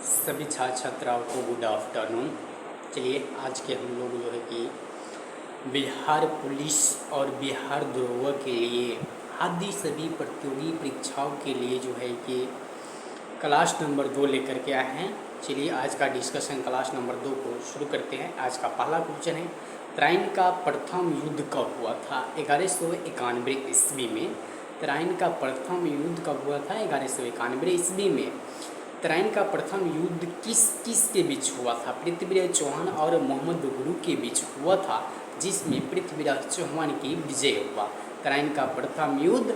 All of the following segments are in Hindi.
सभी छात्र छात्राओं को गुड आफ्टरनून। चलिए आज के हम लोग जो है कि बिहार पुलिस और बिहार दरोगा के लिए आदि सभी प्रतियोगी परीक्षाओं के लिए जो है कि क्लास नंबर 2 लेकर के आए हैं। चलिए आज का डिस्कशन क्लास नंबर 2 को शुरू करते हैं। आज का पहला क्वेश्चन है, तराइन का प्रथम युद्ध कब हुआ था? 1191 ईस्वी में। तराइन का प्रथम युद्ध कब हुआ था? 1191 ईस्वी में। तराइन का प्रथम युद्ध किस के बीच हुआ था? पृथ्वीराज चौहान और मोहम्मद घुरी के बीच हुआ था, जिसमें पृथ्वीराज चौहान की विजय हुआ। तराइन का प्रथम युद्ध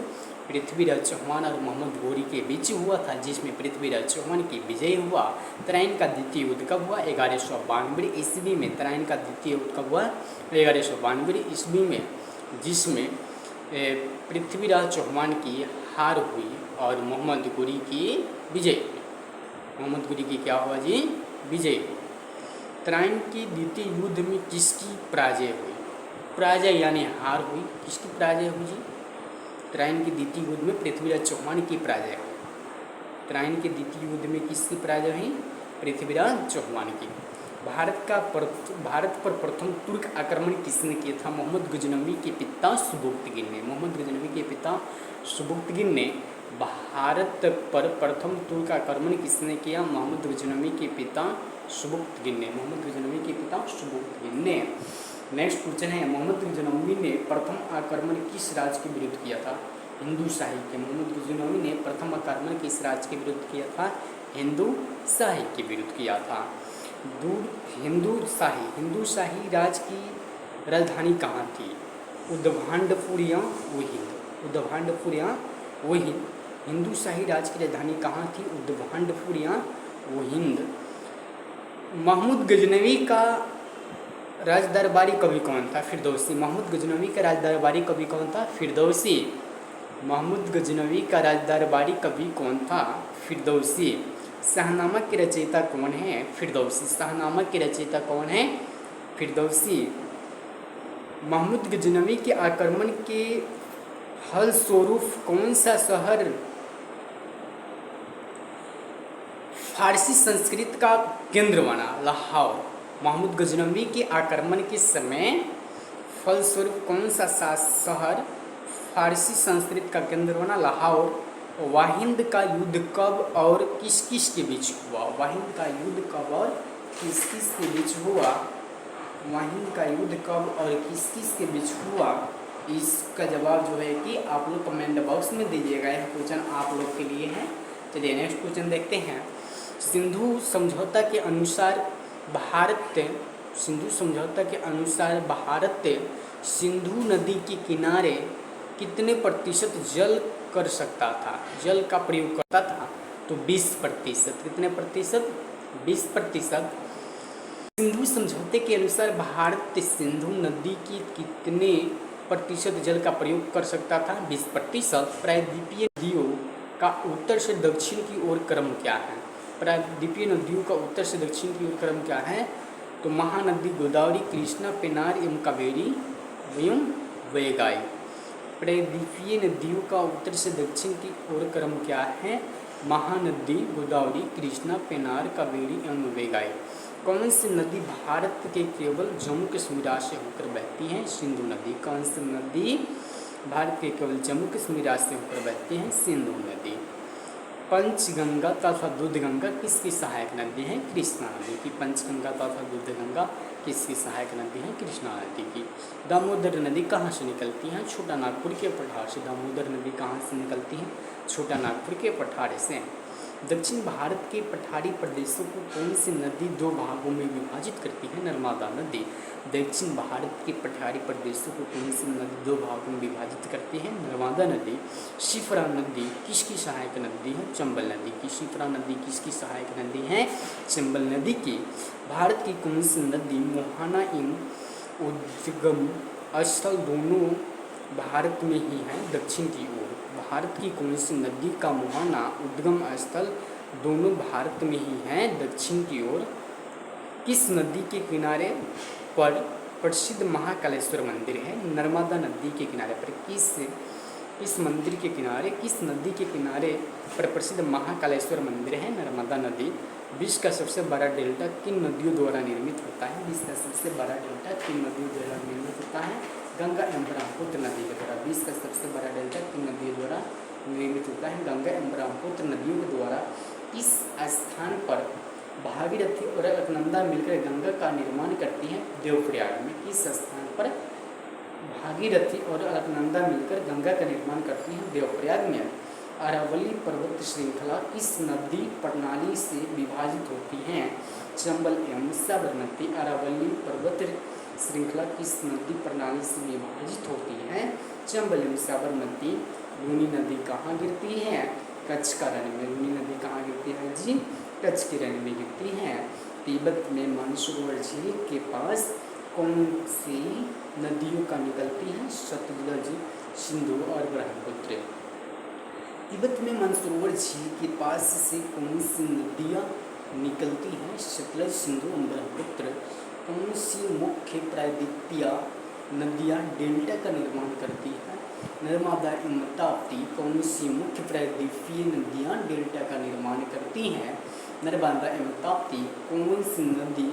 पृथ्वीराज चौहान और मोहम्मद घुरी के बीच हुआ था, जिसमें पृथ्वीराज चौहान की विजय हुआ। तराइन का द्वितीय युद्ध कब हुआ? 1192 ईस्वी में। तराइन का द्वितीय युद्ध कब हुआ? 1192 ईस्वी में, जिसमें पृथ्वीराज चौहान की हार हुई और मोहम्मद घुरी की विजय हुई। मोहम्मद घुरी की क्या हुआ जी? विजय हुई। तराइन के द्वितीय युद्ध में किसकी पराजय हुई? पराजय यानी हार हुई। किसकी पराजय हुई जी? तराइन के द्वितीय युद्ध में पृथ्वीराज चौहान की पराजय हुई। तराइन के द्वितीय युद्ध में किसकी पराजय हुई? पृथ्वीराज चौहान की। भारत पर प्रथम तुर्क आक्रमण किसने किया था? मोहम्मद गजनवी के पिता सुबुक्तगिन ने। मोहम्मद गजनवी के पिता सुबुक्तगिन ने भारत पर प्रथम तुर्क आक्रमण किसने किया? मोहम्मद गजनवी के पिता सुबुक्तगिन ने। मोहम्मद गजनवी के पिता सुबुक्तगिन ने। नेक्स्ट क्वेश्चन है, मोहम्मद गजनवी ने प्रथम आक्रमण किस राज्य के विरुद्ध किया था? हिंदू शाही के। मोहम्मद गजनवी ने प्रथम आक्रमण किस राज्य के विरुद्ध किया था? हिंदू शाही के विरुद्ध किया था। हिंदू शाही राज्य की राजधानी कहाँ थी? उद्भांडपुर या वोहिंद। उद्भांडपुर या वोहिंद। हिंदू शाही राज्य की राजधानी कहाँ थी? उद्भांडपुर या वोहिंद। महमूद गजनवी का राज दरबारी कवि कौन था? फिरदौसी। महमूद गजनवी का राज दरबारी कवि कौन था? फिरदौसी। महमूद गजनवी का राज दरबारी कवि कौन था? फिरदौसी। शाहनामा के रचयिता कौन है? फिरदौसी। शाहनामा के रचयिता कौन है? फिरदौसी। महमूद गजनवी के आक्रमण के फलस्वरूप कौन सा शहर फारसी संस्कृत का केंद्र बना? लाहौर। महमूद गजनवी के आक्रमण के समय फलस्वरूप कौन सा शहर फारसी संस्कृत का केंद्र बना? लाहौर। वाहिंद का युद्ध कब और किस किस के बीच हुआ? वाहिंद का युद्ध कब और किस किस के बीच हुआ? वाहिंद का युद्ध कब और किस किस के बीच हुआ? इसका जवाब जो है कि आप लोग कमेंट बॉक्स में दीजिएगा। यह क्वेश्चन आप लोग के लिए है। चलिए नेक्स्ट क्वेश्चन देखते हैं। सिंधु समझौता के अनुसार भारत सिंधु नदी के किनारे कितने प्रतिशत जल कर सकता था? जल का प्रयोग करता था तो 20%। कितने प्रतिशत? 20%। सिंधु समझौते के अनुसार भारत सिंधु नदी की कितने प्रतिशत जल का प्रयोग कर सकता था? 20%। प्रायद्वीपीय नदियों का उत्तर से दक्षिण की ओर क्रम क्या है? प्रायद्वीपीय नदियों का उत्तर से दक्षिण की ओर क्रम क्या है? तो महानदी गोदावरी, कृष्णा, पेनार एवं कावेरी एवं वैगाई। प्रायद्वीपीय नदियों का उत्तर से दक्षिण की ओर क्रम क्या है? महानदी गोदावरी, कृष्णा, पेनार, कावेरी एवं वैगाई। कौन सी नदी भारत के केवल जम्मू कश्मीर से होकर बहती है? सिंधु नदी। कौन सी नदी भारत के केवल जम्मू कश्मीर से होकर बहती है? सिंधु नदी। पंचगंगा तथा दूधगंगा किसकी सहायक नदी है? कृष्णा नदी की। पंचगंगा तथा दूधगंगा किसकी सहायक नदी है? कृष्णा नदी की। दामोदर नदी कहाँ से निकलती है? छोटा नागपुर के पठार से। दामोदर नदी कहाँ से निकलती है? छोटा नागपुर के पठार से। दक्षिण भारत के पठारी प्रदेशों को कौन सी नदी दो भागों में विभाजित करती है? नर्मदा नदी। दक्षिण भारत के पठारी प्रदेशों को कौन सी नदी दो भागों में विभाजित करती है? नर्मदा नदी। शिप्रा नदी किसकी सहायक नदी है? चंबल नदी की। शिप्रा नदी किसकी सहायक नदी है? चंबल नदी की। भारत की कौन सी नदी मोहाना एवं उद्गम स्थल दोनों भारत में ही है दक्षिण की ओर? भारत की कौन सी नदी का मुहाना उद्गम स्थल दोनों भारत में ही है दक्षिण की ओर? किस नदी के किनारे पर प्रसिद्ध महाकालेश्वर मंदिर है? नर्मदा नदी के किनारे पर किस इस मंदिर के किनारे, किस नदी के किनारे पर प्रसिद्ध महाकालेश्वर मंदिर है? नर्मदा नदी। विश्व का सबसे बड़ा डेल्टा किन नदियों द्वारा निर्मित होता है? विश्व का सबसे बड़ा डेल्टा किन नदियों द्वारा निर्मित होता है? गंगा एवं ब्रह्मपुत्र नदी के द्वारा। विश्व का सबसे बड़ा डेल्टा किन नदियों द्वारा निर्मित होता है? गंगा एवं ब्रह्मपुत्र नदियों के द्वारा। इस स्थान पर भागीरथी और अलकनंदा मिलकर गंगा का निर्माण करती हैं देवप्रयाग में। इस स्थान पर भागीरथी और अलकनंदा मिलकर गंगा का निर्माण करती हैं देवप्रयाग में। अरावली पर्वत श्रृंखला किस नदी प्रणाली से विभाजित होती हैं? चंबल एवं साबरमती। अरावली पर्वत श्रृंखला किस नदी प्रणाली से विभाजित होती है? चंबल एवं साबरमती। लूनी नदी कहाँ गिरती है? कच्छ का रण में। लूनी नदी कहाँ गिरती है जी? कच्छ के रण में गिरती है। तिब्बत में मानसरोवर झील के पास कौन सी नदियों का निकलती है? सतलज, सिंधु और ब्रह्मपुत्र। तिब्बत में मानसरोवर झील के पास से कौन सी नदियाँ निकलती हैं? सतलज, सिंधु और ब्रह्मपुत्र। कौन सी मुख्य प्रायद्वीपीय नदियाँ डेल्टा का निर्माण करती हैं? नर्मदा एवं ताप्ती। कौन सी मुख्य प्रायद्वीपीय नदियाँ डेल्टा का निर्माण करती हैं? नर्मदा एवं ताप्ती। कौन सी नदी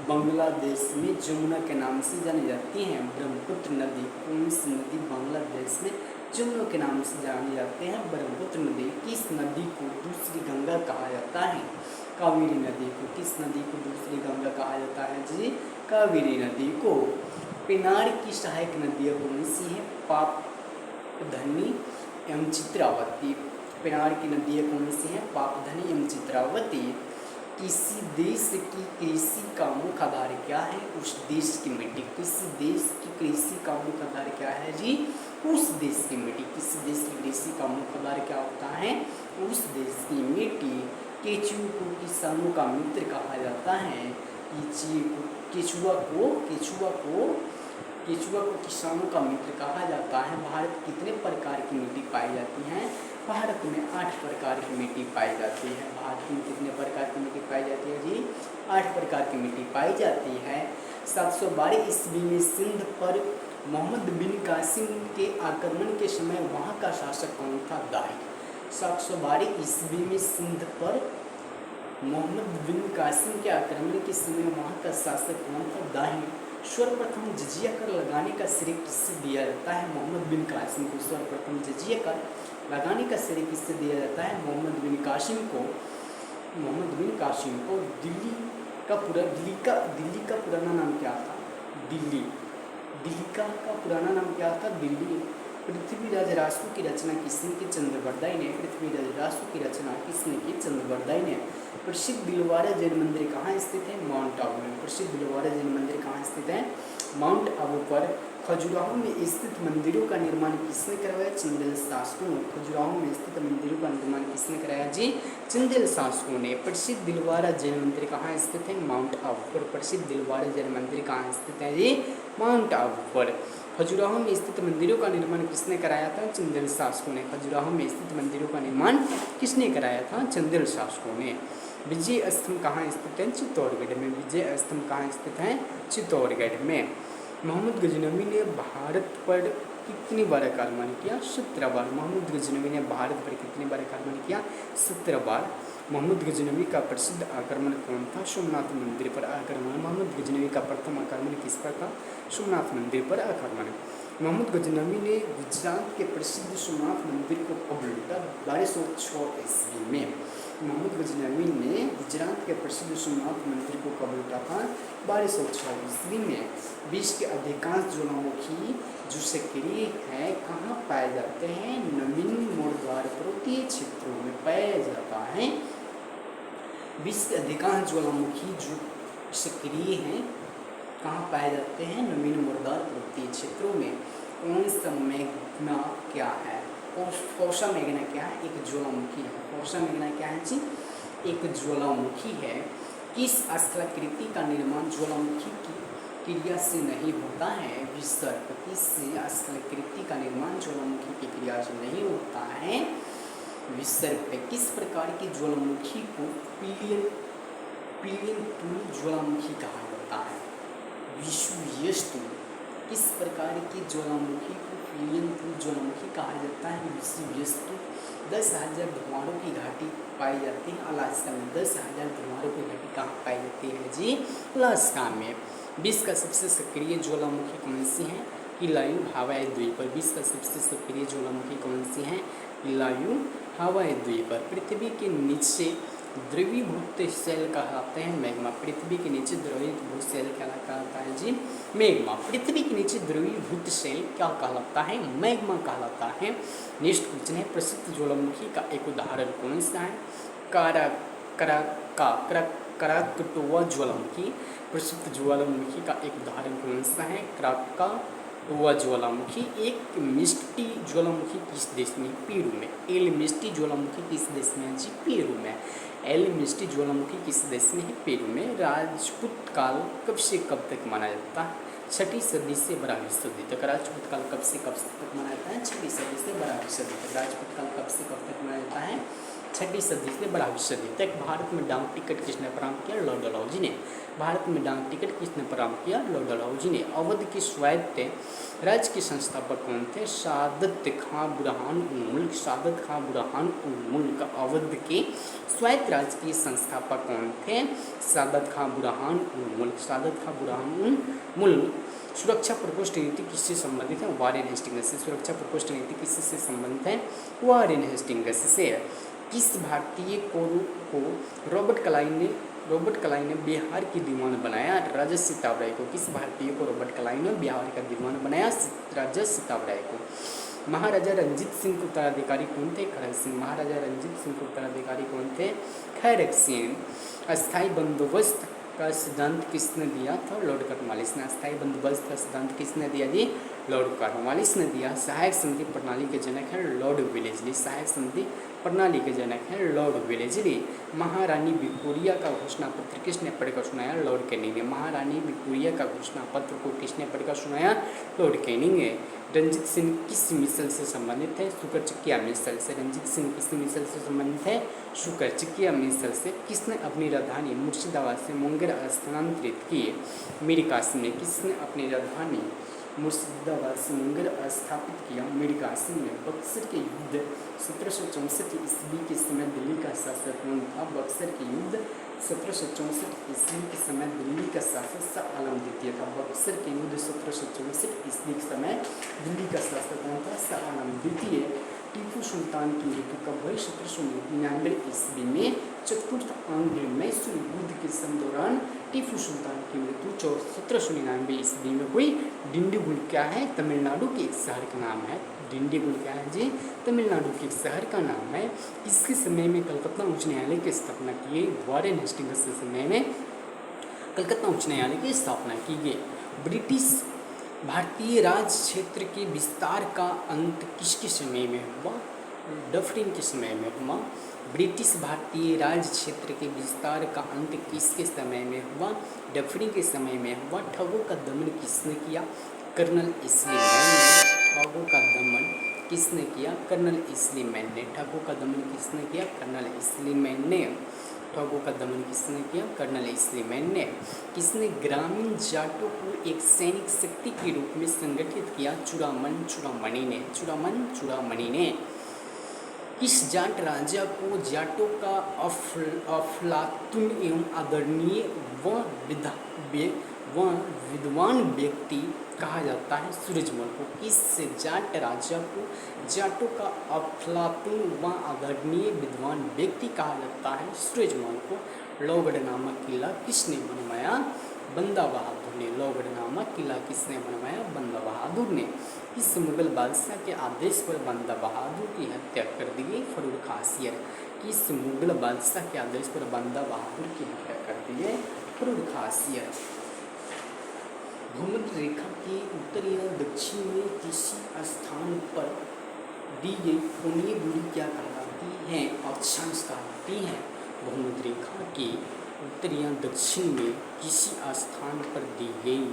बांग्लादेश में जमुना के नाम से जानी जाती हैं? ब्रह्मपुत्र नदी। कौन सी नदी बांग्लादेश में जमुना के नाम से जानी जाती हैं? ब्रह्मपुत्र नदी। किस नदी को दूसरी गंगा कहा जाता है? कावेरी नदी को। किस नदी को दूसरी गंगा कहा जाता है जी? कावेरी नदी को। पेनार की सहायक नदियाँ कौन सी हैं? पापधनी एवं चित्रावती। पेनार की नदियाँ कौन सी हैं? पापधनी एवं चित्रावती। किसी देश की कृषि का मुख्य आधार क्या है? उस देश की मिट्टी। किसी देश की कृषि का मुख्य आधार क्या है जी? उस देश की मिट्टी। किसी देश की कृषि का मुख्य आधार क्या होता है? उस देश की मिट्टी। केचुए को किसानों का मित्र कहा जाता है। केचुआ को किसानों का मित्र कहा जाता है। भारत कितने प्रकार की मिट्टी पाई जाती है? भारत में 8 प्रकार की मिट्टी पाई जाती है। भारत में कितने प्रकार की मिट्टी पाई जाती है जी? 8 प्रकार की मिट्टी पाई जाती है। 712 ईस्वी में सिंध पर मोहम्मद बिन कासिम के आक्रमण के समय वहाँ का शासक कौन था? दाहिर। 712 ईस्वी में सिंध पर मोहम्मद बिन कासिम के आक्रमण के समय वहाँ का शासक कौन था? दाहिर। सर्वप्रथम जजिया कर लगाने का श्रेय किससे दिया जाता है? मोहम्मद बिन कासिम को। सर्वप्रथम जजिया कर लगाने का श्रेय किससे दिया जाता है? मोहम्मद बिन कासिम को। दिल्ली का पुराना नाम क्या था? दिल्ली का पुराना नाम क्या था? दिल्ली। पृथ्वीराज रासो की रचना किसने की? चंद्रबरदाई ने। पृथ्वीराज रासो की रचना किसने की? चंद्रबरदाई ने। प्रसिद्ध दिलवारा जैन मंदिर कहाँ स्थित है? माउंट आबू में। प्रसिद्ध दिलवारा जैन मंदिर कहाँ स्थित है? माउंट आबू पर। खजुराहो में स्थित मंदिरों का निर्माण किसने करवाया? चंदेल शासकों ने। खजुराहो में स्थित मंदिरों का निर्माण किसने कराया जी? चंदेल शासकों ने। प्रसिद्ध दिलवारा जैन मंदिर कहाँ स्थित है? माउंट आबू पर। प्रसिद्ध दिलवारा जैन मंदिर कहाँ स्थित है जी? माउंट आबू पर। खजुराहो में स्थित मंदिरों का निर्माण किसने कराया था? चंदेल शासकों ने। खजुराहो में स्थित मंदिरों का निर्माण किसने कराया था? चंदेल शासकों ने। विजय स्तंभ कहाँ स्थित है? चित्तौड़गढ़ में। विजय स्तंभ कहाँ स्थित है? चित्तौड़गढ़ में। मोहम्मद गजनवी ने भारत पर कितनी बार आक्रमण किया? 17 बार। मोहम्मद गजनवी ने भारत पर कितनी बार आक्रमण किया? 17 बार। मोहम्मद गजनवी का प्रसिद्ध आक्रमण कौन था? सोमनाथ मंदिर पर आक्रमण। मोहम्मद गजनवी का प्रथम आक्रमण किस पर था? सोमनाथ मंदिर पर आक्रमण। मोहम्मद गजनवी ने गुजरात के प्रसिद्ध सोमनाथ मंदिर को कब लूटा? 1206 ईस्वी में। मोहम्मद गजनवी ने गुजरात के प्रसिद्ध सोमनाथ मंदिर को कब लूटा था? 1206 ईस्वी में। विश्व के अधिकांश ज्वालामुखी जो सक्रिय है कहाँ पाए जाते हैं? नवीन मोर्द्वार पर्वतीय क्षेत्रों में पाया जाता है। विश्व के अधिकांश ज्वालामुखी जो सक्रिय हैं कहाँ पाए जाते हैं? नवीन मोर्द्वार पर्वतीय क्षेत्रों में। कौन सा मेघना क्या है? कौशा मेघना क्या है? एक ज्वालामुखी है। कौशा मेघना क्या है जी? एक ज्वालामुखी है। किस स्थलाकृति का निर्माण ज्वालामुखी की क्रिया से नहीं होता है? विसर्प। किस स्थलाकृति का निर्माण ज्वालामुखी की क्रिया से नहीं होता है? विसर्प। किस प्रकार की ज्वालामुखी को पिलियन टूल ज्वालामुखी कहा जाता है? विषुवस्तु। किस प्रकार की ज्वालामुखी को पीलियन ज्वालामुखी कहा जाता है? विश्व 10,000 धुआरों की घाटी पाई जाती है अलास्का में। 10,000 धुआरों की घाटी कहाँ पाई जाती है जी? अलास्का में। विश्व का सबसे सक्रिय ज्वालामुखी कौन सी है? किलायू हवाई द्वीप पर। विश्व का सबसे सक्रिय ज्वालामुखी कौन सी है? किलायू हवाई द्वीप पर। पृथ्वी के नीचे द्रवीभूत सेल कहलाते हैं मैग्मा। पृथ्वी के नीचे द्रवीभूत सेल क्या कहलाता है जी? मैग्मा। पृथ्वी के नीचे द्रवीभूत सेल क्या कहलाता है? मैग्मा कहलाता है। नेक्स्ट क्वेश्चन है, प्रसिद्ध ज्वालामुखी का एक उदाहरण कौन सा है? कराकटोआ ज्वालामुखी। प्रसिद्ध ज्वालामुखी का एक उदाहरण कौन सा है? कराकटोआ ज्वालामुखी। एक मिस्टी ज्वालामुखी किस देश में? पेरू में। एल मिस्टी ज्वालामुखी किस देश में है जी? पेरू में। एल मिस्टी ज्वालामुखी किस देश में है? पेरू में। राजपूत काल कब से कब तक माना जाता है? 6वीं सदी से 12वीं सदी तक। राजपूत काल कब से कब तक माना जाता है? 6वीं सदी से 12वीं सदी तक। राजपूत काल कब से कब तक माना जाता है? 6वीं सदी से 12वीं सदी तक। भारत में डाक टिकट किसने प्रारंभ किया? लॉर्ड डलहौजी ने। भारत में डाक टिकट किसने प्रारंभ किया? लॉर्ड डलहौजी ने। अवध के स्वायत्त राज्य के संस्थापक कौन थे? सादत खां बुरहान उल मुल्क। सादत खां बुरहान उल मुल्क अवध के स्वायत्त राज्य के संस्थापक कौन थे? सादत खां बुरहान उल मुल्क। सादत खां बुरहान उल मुल्क। सुरक्षा प्रकोष्ठ नीति किससे संबंधित है? वारेन हेस्टिंग्स से। सुरक्षा प्रकोष्ठ नीति किससे संबंधित है? वारेन हेस्टिंग्स से। किस भारतीय को रॉबर्ट क्लाइन ने बिहार की दीवान बनाया? राजा सीताब राय को। किस भारतीय को रॉबर्ट क्लाइन ने बिहार का दीवान बनाया? राजा सीताब राय को। महाराजा रंजीत सिंह के उत्तराधिकारी कौन थे? खैरक सिंह। महाराजा रंजीत सिंह के उत्तराधिकारी कौन थे? खैरक सिंह। अस्थायी बंदोबस्त का सिद्धांत किसने दिया था? लॉर्ड कॉर्नवालिस ने। अस्थायी बंदोबस्त का सिद्धांत किसने दिया जी? लॉर्ड कॉर्नवालिस ने दिया। सहायक संधि प्रणाली के जनक हैं लॉर्ड वेलेस्ली। सहायक संधि प्रणाली के जनक हैं लॉर्ड वेलेस्ली। महारानी विक्टोरिया का घोषणा पत्र किसने पढ़कर सुनाया? लॉर्ड कैनिंग ने। महारानी विक्टोरिया का घोषणा पत्र को किसने पढ़कर सुनाया? लॉर्ड कैनिंग ने। रंजीत सिंह किस मिसल से संबंधित है? शुक्रचकिया मिसल से। रंजीत सिंह किस मिसल से संबंधित है? शुक्रचकिया मिसल से। किसने अपनी राजधानी मुर्शिदाबाद से मुंगेर स्थानांतरित की? मीर कासिम ने। किसने अपनी राजधानी मुर्शिदाबाद से मुंगेर स्थापित किया? मीर कासिम ने। बक्सर के युद्ध 1764 ईस्वी के समय दिल्ली का शासक कौन था? बक्सर के युद्ध 1764 ईस्वी के समय दिल्ली का शासक शाह आलम द्वितीय था। बक्सर के युद्ध 1764 ईस्वी के समय दिल्ली का शासक कौन था? शाह आलम द्वितीय। टीपू सुल्तान की मृत्यु कब हुई? 1799 ईस्वी में चतुर्थ आंग्ल मैसूर युद्ध के दौरान टीपू सुल्तान की मृत्यु 1799 ईस्वी में हुई। डिंडीगुल क्या है? तमिलनाडु के एक शहर का नाम है। डिंडीगुल क्या है जी? तमिलनाडु के एक शहर का नाम है। इसके समय में कलकत्ता उच्च न्यायालय की स्थापना की गई। वारेन हेस्टिंग्स के समय में कलकत्ता उच्च न्यायालय की स्थापना की गई। ब्रिटिश भारतीय राज क्षेत्र के विस्तार का अंत किसके समय में हुआ? डफरिन के समय में हुआ। ब्रिटिश भारतीय राज क्षेत्र के विस्तार का अंत किसके समय में हुआ? डफरिन के समय में हुआ। ठगों का दमन किसने किया? कर्नल इस्ली मैन ने। ठगों का दमन किसने किया? कर्नल इस्ली मैन ने। ठगों का दमन किसने किया? कर्नल इस्ली मैन ने। ठगों का दमन किसने किया? कर्नल इस्ली मैन ने। किसने ग्रामीण जाटों को एक सैनिक शक्ति के रूप में संगठित किया? चूड़ामणि ने। चूड़ामणि ने। किस जाट राजा को जाटों का अफलातून एवं आदरणीय व विद्वान व्यक्ति कहा जाता है? सूरजमल को। किस जाट राजा को जाटों का अफलातून व आदरणीय विद्वान व्यक्ति कहा जाता है? सूरजमल को। लोहगढ़ नामक किला किसने बनवाया? बंदा बहादुर ने। लोहगढ़ नामक किला किसने बनवाया? बंदा बहादुर ने। इस मुगल बादशाह के आदेश पर बंदा बहादुर की हत्या कर दी गई? फर्रुख खासियर। किस मुगल बादशाह के आदेश पर बंदा बहादुर की हत्या कर दी गई? फर्रुख खासियर। भूमध्य रेखा के उत्तरी या दक्षिण में किसी स्थान पर दी गई कोणीय दूरी क्या कहलाती है? अक्षांश कहलाती है। भूमध्य रेखा के उत्तरी या दक्षिण में किसी स्थान पर दी गई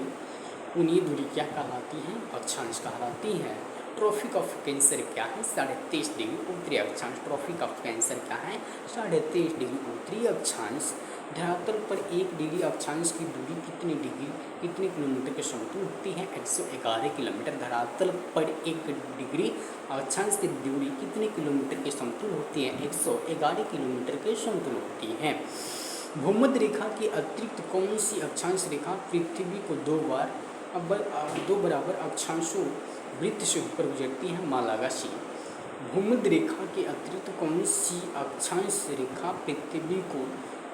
कोणीय दूरी क्या कहलाती है? अक्षांश कहलाती है। ट्रॉपिक ऑफ कैंसर क्या है? 23.5 डिग्री उत्तरी अक्षांश। ट्रॉपिक ऑफ कैंसर क्या है? 23.5 डिग्री उत्तरी अक्षांश। धरातल पर 1 डिग्री अक्षांश की दूरी कितने किलोमीटर के समतुल्य होती है? 111 किलोमीटर। धरातल पर 1 डिग्री अक्षांश की दूरी कितने किलोमीटर के समतुल्य होती है? 111 किलोमीटर के समतुल्य होती है। भूमध्य रेखा के अतिरिक्त कौन सी अक्षांश रेखा पृथ्वी को दो बराबर अक्षांशों वृत्त से होकर गुजरती है? मालागासी। भूमध्य रेखा के अतिरिक्त कौन सी अक्षांश रेखा पृथ्वी को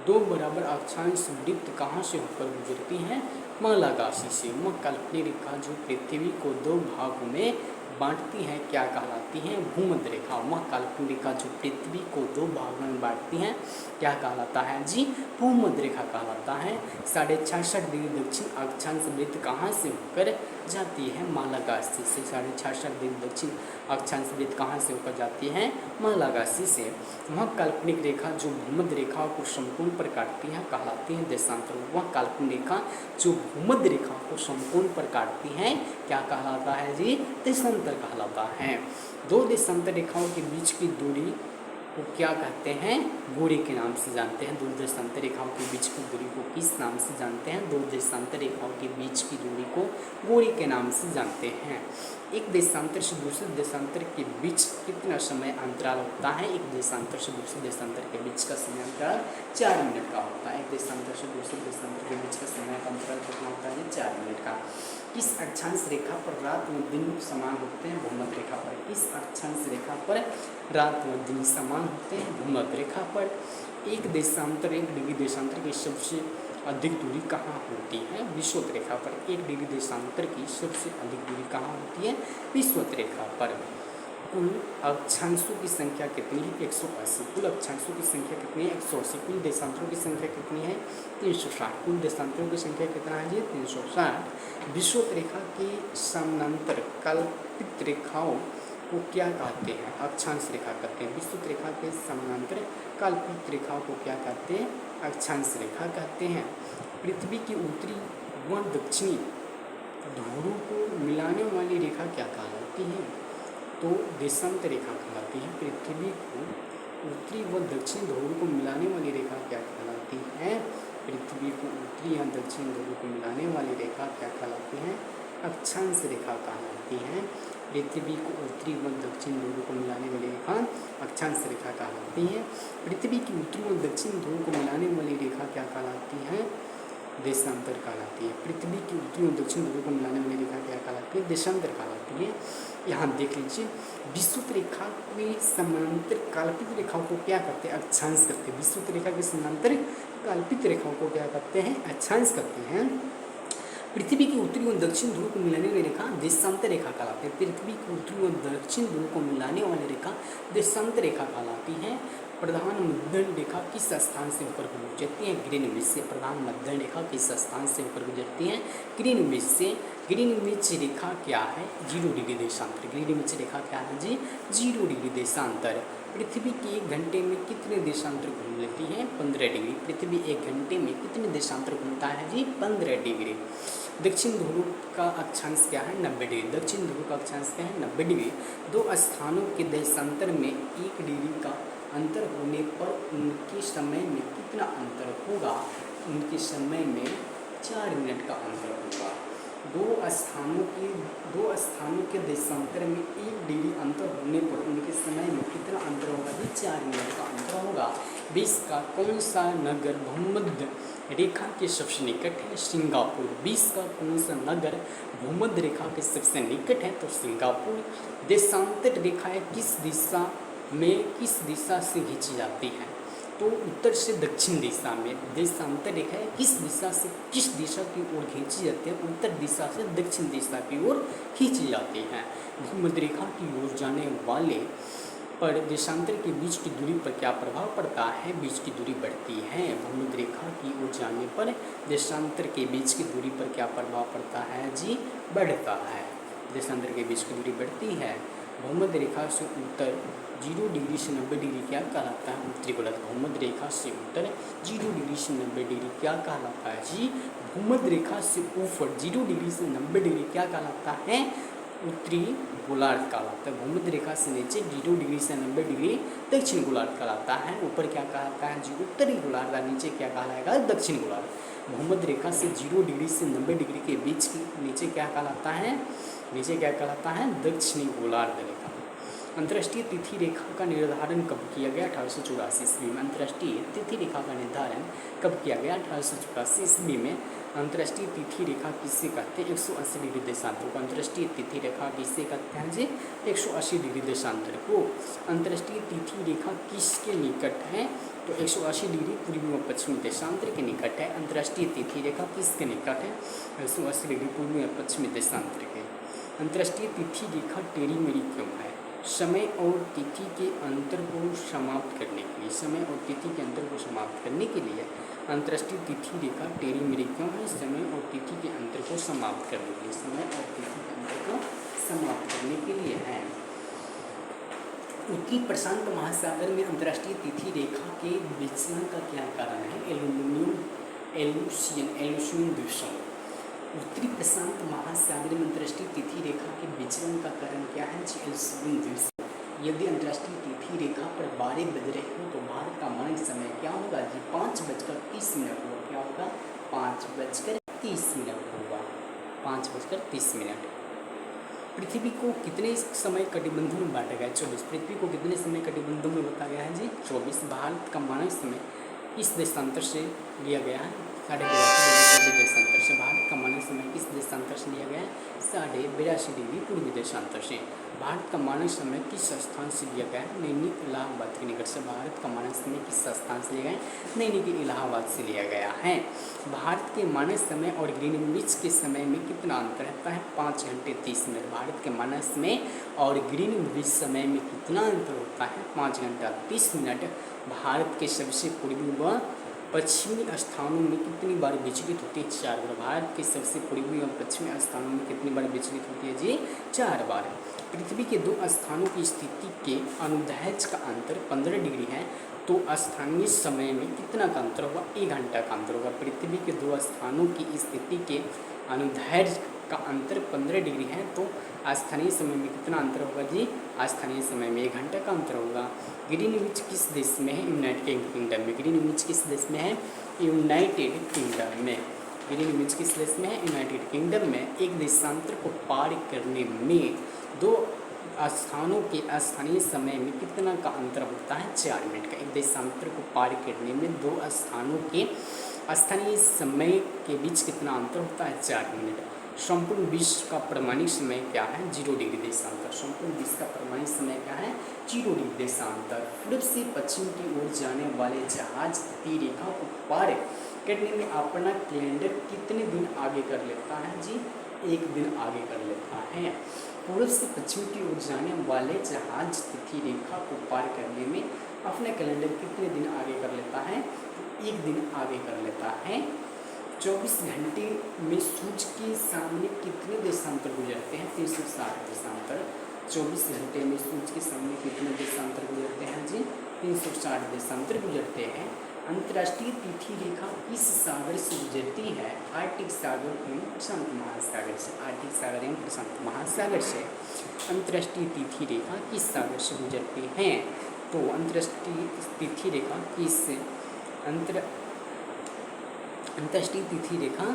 2 बराबर अक्षांश वृत्त कहाँ से होकर गुजरती है? मालागासी से। वह काल्पनिक रेखा जो पृथ्वी को 2 भागों में बांटती है क्या कहलाती है? भूमध्य रेखा। वह काल्पनिक रेखा जो पृथ्वी को 2 भागों में बांटती है क्या कहलाता है जी? भूमध्य रेखा कहलाता है। 66.5 डिग्री दक्षिण अक्षांश वृत्त कहाँ से होकर जाती है? मालागासी से। 66.5 डिग्री दक्षिण अक्षांश वृत्त कहाँ से होकर जाती है? मालागासी से। वह काल्पनिक रेखा जो भूमध्य रेखा को समकोण पर काटती है कहलाती है देशांतर। वह काल्पनिक रेखा जो भूमध्य रेखा को समकोण पर काटती है क्या कहलाता है जी? देशांतर कहलाता है। 2 देशांतर रेखाओं के बीच की दूरी को क्या कहते हैं? गोरे के नाम से जानते हैं। 2 देशांतर रेखाओं के बीच की दूरी को किस नाम से जानते हैं? 2 देशांतर रेखाओं के बीच की दूरी को गोरे के नाम से जानते हैं। एक देशांतर से दूसरे देशांतर के बीच कितना समय अंतराल होता है? एक देशांतर से दूसरे देशांतर के बीच का समय अंतराल 4 मिनट का होता है। एक देशांतर से दूसरे देशांतर के बीच का समय का अंतराल कितना होता है? 4 मिनट का। किस अक्षांश रेखा पर रात व दिन समान होते हैं? भूमध्य रेखा पर। किस अक्षांश रेखा पर रात व दिन समान होते हैं? भूमध्य रेखा पर। एक डिग्री देशांतर की सबसे अधिक दूरी कहाँ होती है? विषुवत रेखा पर। 1 डिग्री देशांतर की सबसे अधिक दूरी कहाँ होती है? विषुवत रेखा पर। कुल अक्षांशों की संख्या कितनी है? 180। कुल अक्षांशों की संख्या कितनी है? 180। कुल देशांतरों की संख्या कितनी है? 360। कुल देशांतरों की संख्या कितना है जी? 360। विषुवत रेखा के समानांतर कल्पित रेखाओं को क्या कहते हैं? अक्षांश रेखा कहते हैं। विषुवत रेखा के समानांतर कल्पित रेखाओं को क्या कहते हैं? अक्षांश रेखा कहते हैं। पृथ्वी की उत्तरी व दक्षिणी ध्रुवों को मिलाने वाली रेखा क्या कहलाती है? तो देशांतर रेखा कहलाती है। पृथ्वी को उत्तरी व दक्षिण ध्रुवों को मिलाने वाली रेखा क्या कहलाती है? पृथ्वी को उत्तरी या दक्षिण ध्रुवों को मिलाने वाली रेखा क्या कहलाती है? अक्षांश रेखा कहलाती है। पृथ्वी को उत्तरी व दक्षिण ध्रुवों को मिलाने वाली रेखा अक्षांश रेखा कहलाती है। पृथ्वी की उत्तरी व दक्षिण ध्रुवों को मिलाने वाली रेखा क्या कहलाती है? देशांतर कहलाती है। पृथ्वी की उत्तरी और दक्षिण ध्रुव को मिलाने वाली रेखा क्या कहलाती है? देशांतर कहलाती है। यहाँ देख लीजिए, विषुवत रेखा के समानांतर कल्पित रेखाओं को क्या करते हैं? अक्षांश करते हैं। विषुवत रेखा के समानांतर कल्पित रेखाओं को क्या करते हैं? अक्षांश करते हैं। पृथ्वी की उत्तरी और दक्षिण ध्रुव को मिलाने वाली रेखा देशांतर रेखा कहलाती है। पृथ्वी की उत्तरी और दक्षिण ध्रुव को मिलाने वाली रेखा देशांतर रेखा कहलाती है। प्रधान मध्यम रेखा किस स्थान से होकर गुजरती है? ग्रीनविच से। प्रधान मध्यम रेखा किस स्थान से होकर गुजरती है? ग्रीनविच से। ग्रीनविच रेखा क्या है? 0 डिग्री देशांतर। ग्रीनविच रेखा क्या है जी? 0 डिग्री देशांतर। पृथ्वी की 1 घंटे में कितने देशांतर घूम लेती है? 15 डिग्री। पृथ्वी 1 घंटे में कितने देशांतर घूमता है जी? 15 डिग्री। दक्षिण ध्रुव का अक्षांश क्या है? 90 डिग्री। दक्षिण ध्रुव का अक्षांश क्या है? 90 डिग्री। 2 स्थानों के देशांतर में 1 डिग्री का अंतर होने पर उनके समय में कितना अंतर होगा? उनके समय में 4 मिनट का अंतर होगा। 2 स्थानों के देशांतर में 1 डिग्री अंतर होने पर उनके समय में कितना अंतर होगा? 4 मिनट का अंतर होगा। विश्व का कौन सा नगर भूमध्य रेखा के सबसे निकट है? सिंगापुर। विश्व का कौन सा नगर भूमध्य रेखा के सबसे निकट है? तो सिंगापुर। देशांतर रेखाएं किस दिशा से खींची जाती हैं? तो उत्तर से दक्षिण दिशा में। देशांतर रेखाएं किस दिशा की ओर खींची जाती है? उत्तर दिशा से दक्षिण दिशा की ओर खींची जाती हैं। भूमध्य रेखा की ओर जाने वाले पर देशांतर के बीच की दूरी पर क्या प्रभाव पड़ता है? बीच की दूरी बढ़ती है। भूमध्य रेखा की ओर जाने पर देशांतर के बीच की दूरी पर क्या प्रभाव पड़ता है जी? बढ़ता है। देशांतर के बीच की दूरी बढ़ती है। भूमध्य रेखा से उत्तर 0 डिग्री से 90 डिग्री क्या कहलाता है? उत्तरी गोलार्ध। भूमध्य रेखा से उत्तर 0 डिग्री से 90 डिग्री क्या कहलाता है जी? भूमध्य रेखा से ऊपर 0 डिग्री से 90 डिग्री क्या कहलाता है? उत्तरी गोलार्ध कहलाता है। भूमध्य रेखा से नीचे 0 डिग्री से 90 डिग्री दक्षिण गोलार्ध कहलाता है। ऊपर क्या कहलाता है जी, उत्तरी गोलार्ध, और नीचे क्या कहलाएगा, दक्षिण गोलार्ध। भूमध्य रेखा से 0 डिग्री से 90 डिग्री के बीच नीचे क्या कहलाता है, नीचे क्या कहलाता है, दक्षिणी गोलार्ध रेखा। अंतर्राष्ट्रीय तिथि रेखा का निर्धारण कब किया गया, 1884 ईस्वी में। अंतर्राष्ट्रीय तिथि रेखा का निर्धारण कब किया गया, 1884 ईस्वी में। अंतर्राष्ट्रीय तिथि रेखा किससे कहते हैं, 180 डिग्री देशांतर को। अंतर्राष्ट्रीय तिथि रेखा किससे कहते हैं जी, 180 डिग्री देशांतर को। अंतर्राष्ट्रीय तिथि रेखा किसके निकट है, तो 180 डिग्री पूर्वी व पश्चिमी देशांतर के निकट है। अंतर्राष्ट्रीय तिथि रेखा किसके निकट है, 180 डिग्री पूर्वी व पश्चिमी देशांतर के। अंतर्राष्ट्रीय तिथि रेखा टेढ़ी मेढ़ी क्यों है, समय और तिथि के अंतर को समाप्त करने के लिए, समय और तिथि के अंतर को समाप्त करने के लिए अंतर्राष्ट्रीय तिथि रेखा टेढ़ी मेढ़ी क्यों है, समय और तिथि के अंतर को समाप्त करने के लिए, समय और तिथि के अंतर को समाप्त करने के लिए है। उत्तरी प्रशांत महासागर में अंतर्राष्ट्रीय तिथि रेखा के विचलन का क्या कारण है, एल्यूशियन द्वीपों। उत्तरी प्रशांत महासागर में अंतर्राष्ट्रीय तिथि रेखा के विचलन का कारण क्या है, एल्यूशियन द्वीप। यदि अंतर्राष्ट्रीय तिथि रेखा पर 12 बज रहे हो तो भारत का मानक समय क्या होगा जी, 5:30 होगा। क्या होगा, 5:30 होगा, 5:30। पृथ्वी को कितने समय कटिबंधों में बांटा गया है, 24। पृथ्वी को कितने समय कटिबंधों में बताया गया है जी, 24। भारत का मानक समय किस देशांतर से लिया गया है, 82.5 देशांतर से। भारत का मानक समय किस देशांतर से लिया गया है, 82.5 डिग्री पूर्वी देशांतर से। भारत का मानक समय किस स्थान से लिया गया है, नैनी इलाहाबाद के निकट से। भारत का मानक समय किस स्थान से लिया गया है, नैनी के इलाहाबाद से लिया गया है। भारत के मानक समय और ग्रीनविच के समय में कितना अंतर रहता है, 5 घंटे 30 मिनट। भारत के मानक समय और ग्रीनविच समय में कितना अंतर होता है, 5 घंटा 30 मिनट। भारत के सबसे पूर्वी व पश्चिमी स्थानों में कितनी बार विचलित होती है, 4 बार। भारत के सबसे पूर्वी और पश्चिमी स्थानों में कितनी बार विचलित होती है जी, 4 बार। पृथ्वी के 2 स्थानों की स्थिति के अनुदैर्ध्य का अंतर 15 डिग्री है, तो स्थानीय समय में कितना का अंतर होगा, 1 घंटा का अंतर होगा। पृथ्वी के 2 स्थानों की स्थिति के अनुदैर्ध्य का अंतर 15 डिग्री है, तो स्थानीय समय में कितना अंतर होगा जी, स्थानीय समय में 1 घंटा का अंतर होगा। ग्रीनविच किस देश में है, यूनाइटेड किंगडम में। ग्रीनविच किस देश में है, यूनाइटेड किंगडम में। ग्रीनविच किस देश में है, यूनाइटेड किंगडम में। एक देशांतर को पार करने में 2 स्थानों के स्थानीय समय में कितना का अंतर होता है, 4 मिनट का। एक देशांतर को पार करने में 2 स्थानों के स्थानीय समय के बीच कितना अंतर होता है, 4 मिनट। संपूर्ण विश्व का प्रमाणिक समय क्या है, 0 डिग्री देशांतर। संपूर्ण विश्व का प्रमाणिक समय क्या है, 0 डिग्री देशांतर। पूर्व से पश्चिम की ओर जाने वाले जहाज तिथि रेखा को पार करने में अपना कैलेंडर कितने दिन आगे कर लेता है जी, 1 दिन आगे कर लेता है। पूर्व से पश्चिम की ओर जाने वाले जहाज तिथि रेखा को पार करने में अपना कैलेंडर कितने दिन आगे कर लेता है, 1 दिन आगे कर लेता है। 24 घंटे में सूर्य के सामने कितने देशांतर गुजरते हैं, 360 देशांतर। 24 घंटे में सूर्य के सामने कितने देशांतर गुजरते हैं जी, 360 देशांतर गुजरते हैं। अंतर्राष्ट्रीय तिथि रेखा किस सागर से गुजरती है, आर्कटिक सागर एवं प्रशांत महासागर से। आर्कटिक सागर एवं प्रशांत महासागर से अंतर्राष्ट्रीय तिथि रेखा किस सागर से गुजरती हैं, तो अंतर्राष्ट्रीय तिथि रेखा अंतर्राष्ट्रीय तिथि रेखा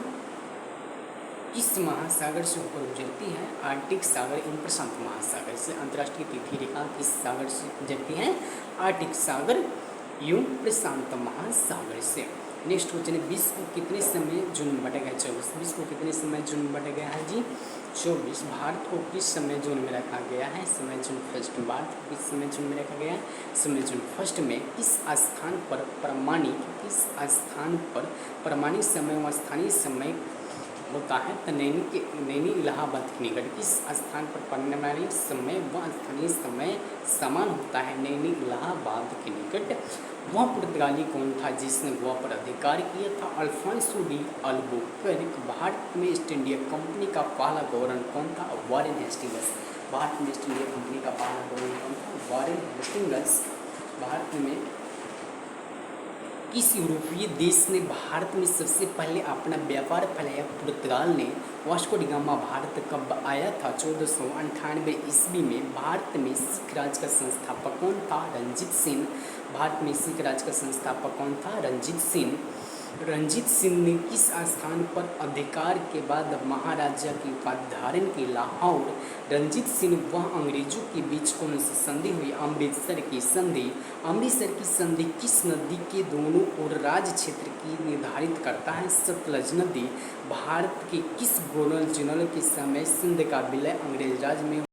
किस महासागर से होकर गुजरती है, आर्कटिक सागर एवं प्रशांत महासागर से। अंतर्राष्ट्रीय तिथि रेखा किस सागर से गुजरती है, आर्कटिक सागर एवं प्रशांत महासागर से। नेक्स्ट क्वेश्चन है, विश्व को कितने समय जोन में बांटा गया है, 24। विश्व को कितने समय जोन में बांटा गया है जी, 24। भारत को किस समय जोन में रखा गया है, समय जोन फर्स्ट। भारत को किस समय जोन में रखा गया है, समय जोन फर्स्ट में। किस स्थान पर प्रमाणिक समय व स्थानीय समय होता है, तो नैनी इलाहाबाद के निकट। किस स्थान पर प्रमाणिक समय व स्थानीय समय समान होता है, नैनी इलाहाबाद के निकट। वह पुर्तगाली कौन था जिसने गोवा पर अधिकार किया था, अल्फांसो डी अल्बुकर्क। भारत में ईस्ट इंडिया कंपनी का पहला गवर्नर कौन था, वॉरेन हेस्टिंग्स। भारत में ईस्ट इंडिया कंपनी का पहला गवर्नर कौन था, वॉरेन हेस्टिंग्स। भारत में किस यूरोपीय देश ने भारत में सबसे पहले अपना व्यापार फैलाया? पुर्तगाल ने। वास्को डी गामा भारत कब आया था? 1498 ईस्वी में। भारत में सिख राज का संस्थापक कौन था? रंजीत सिंह। भारत में सिख राज का संस्थापक कौन था? रंजीत सिंह। रंजीत सिंह ने किस स्थान पर अधिकार के बाद महाराजा की उपाधि धारण की? लाहौर। रंजीत सिंह व अंग्रेजों के बीच कौन सी संधि हुई? अमृतसर की संधि। अमृतसर की संधि किस नदी के दोनों ओर राज्य क्षेत्र की निर्धारित करता है? सतलज नदी। भारत के किस गवर्नर जनरल के समय सिंध का विलय अंग्रेज राज में